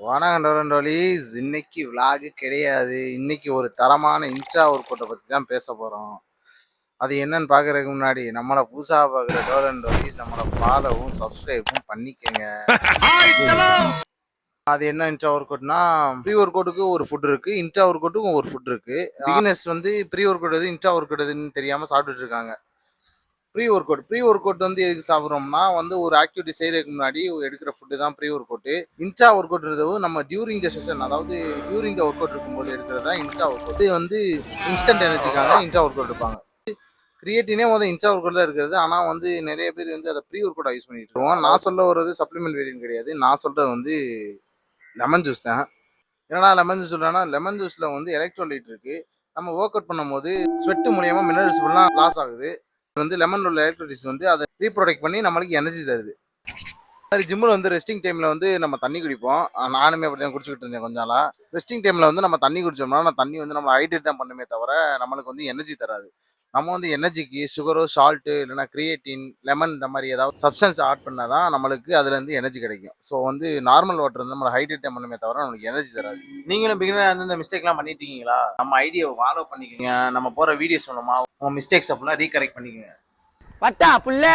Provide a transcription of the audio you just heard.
வணக்கம் டோரண்டோலிஸ். இன்னைக்கு விலாக் கிடையாது. இன்னைக்கு ஒரு தரமான இன்ட்ரா ஒர்க் அவுட்டை பற்றி தான் பேச போகிறோம். அது என்னன்னு பார்க்கறதுக்கு முன்னாடி நம்மளை புதுசாக பார்க்குற டோரண்டோலிஸ் நம்மளை ஃபாலோவும் சப்ஸ்கிரைபும் பண்ணிக்கங்க. அது என்ன இன்ட்ரா ஒர்க் அவுட்னா, ப்ரீ ஒர்க் அவுட்டுக்கு ஒரு ஃபுட் இருக்கு, இன்ட்ரா ஒர்க் அவுட்டுக்கும் ஒரு ஃபுட் இருக்கு. பிகினர்ஸ் வந்து ப்ரீ ஒர்க் அவுட் எது இன்ட்ரா ஒர்க் அவுட் எதுன்னு தெரியாமல் சாப்பிட்டுட்டு இருக்காங்க. ப்ரீ ஒர்க் அவுட் வந்து எதுக்கு சாப்பிட்றோம்னா வந்து ஒரு ஆக்டிவிட்டி செய்யறதுக்கு முன்னாடி எடுக்கிற ஃபுட்டு தான் ப்ரீ ஒர்க் அவுட். இன்ட்ரா ஒர்க் அவுட்ன்றது நம்ம டியூரிங் த செஷன், அதாவது டியூரிங் த ஒர்க் அவுட் இருக்கும்போது எடுக்கிறது தான் இன்ட்ரா ஒர்க் அவுட். இது வந்து இன்ஸ்டன்ட் எனர்ஜிக்காக இன்ட்ரா ஒர்க் அவுட் இருப்பாங்க. கிரியேட்டினே வந்து இன்ட்ரா ஒர்க் அவுட் தான் இருக்கிறது. ஆனால் வந்து நிறைய பேர் வந்து அதை ப்ரீ ஒர்க் அவுட் யூஸ் பண்ணிட்டு இருக்கோம். நான் சொல்ல வர்றது சப்ளிமெண்ட் வேரியன்ட் கிடையாது. நான் சொல்றது வந்து லெமன் ஜூஸ் தான். என்னன்னா லெமன் ஜூஸ் இல்லைன்னா, லெமன் ஜூஸில் வந்து எலக்ட்ரோலைட் இருக்கு. நம்ம ஒர்க் அவுட் பண்ணும்போது ஸ்வெட் மூலியமா மினரல்ஸ் ஃபுல்லாக லாஸ் ஆகுது. வந்து லெமன் உள்ள எலக்ட்ரோலைட்ஸ் வந்து அதை ரீப்ரொடக்ட் பண்ணி நம்மளுக்கு எனர்ஜி தருது. அது ஜிம்மில் வந்து ரெஸ்டிங் டைமில் வந்து நம்ம தண்ணி குடிப்போம். நானுமே அப்படி தான் குடிச்சிக்கிட்டு இருந்தேன் கொஞ்ச நாளா. ரெஸ்டிங் டைமில் வந்து நம்ம தண்ணி குடிச்சோம்னா தண்ணி வந்து நம்ம ஹைட்ரேட் தான் பண்ணுமே தவிர நம்மளுக்கு வந்து எனர்ஜி தராது. நம்ம வந்து எனர்ஜிக்கு சுகரோ, சால்ட்டு, இல்லைனா கிரியேட்டின், லெமன் இந்த மாதிரி ஏதாவது சப்ஸ்டன்ஸ் ஆட் பண்ணால் தான் நம்மளுக்கு அதுலேருந்து எனர்ஜி கிடைக்கும். ஸோ வந்து நார்மல் வாட்டர் வந்து நம்ம ஹைட்ரேட் தான் பண்ணுமே தவிர நம்மளுக்கு எனர்ஜி தராது. நீங்களும் பிகினர் வந்து இந்த மிஸ்டேக்லாம் பண்ணிட்டு இருக்கீங்களா? நம்ம ஐடியாவை ஃபாலோ பண்ணிக்கோங்க. நம்ம போகிற வீடியோஸ் மூலமாக உங்கள் மிஸ்டேக்ஸ் அப்படிலாம் ரீகரெக்ட் பண்ணிக்கோங்க. பட்டா புள்ள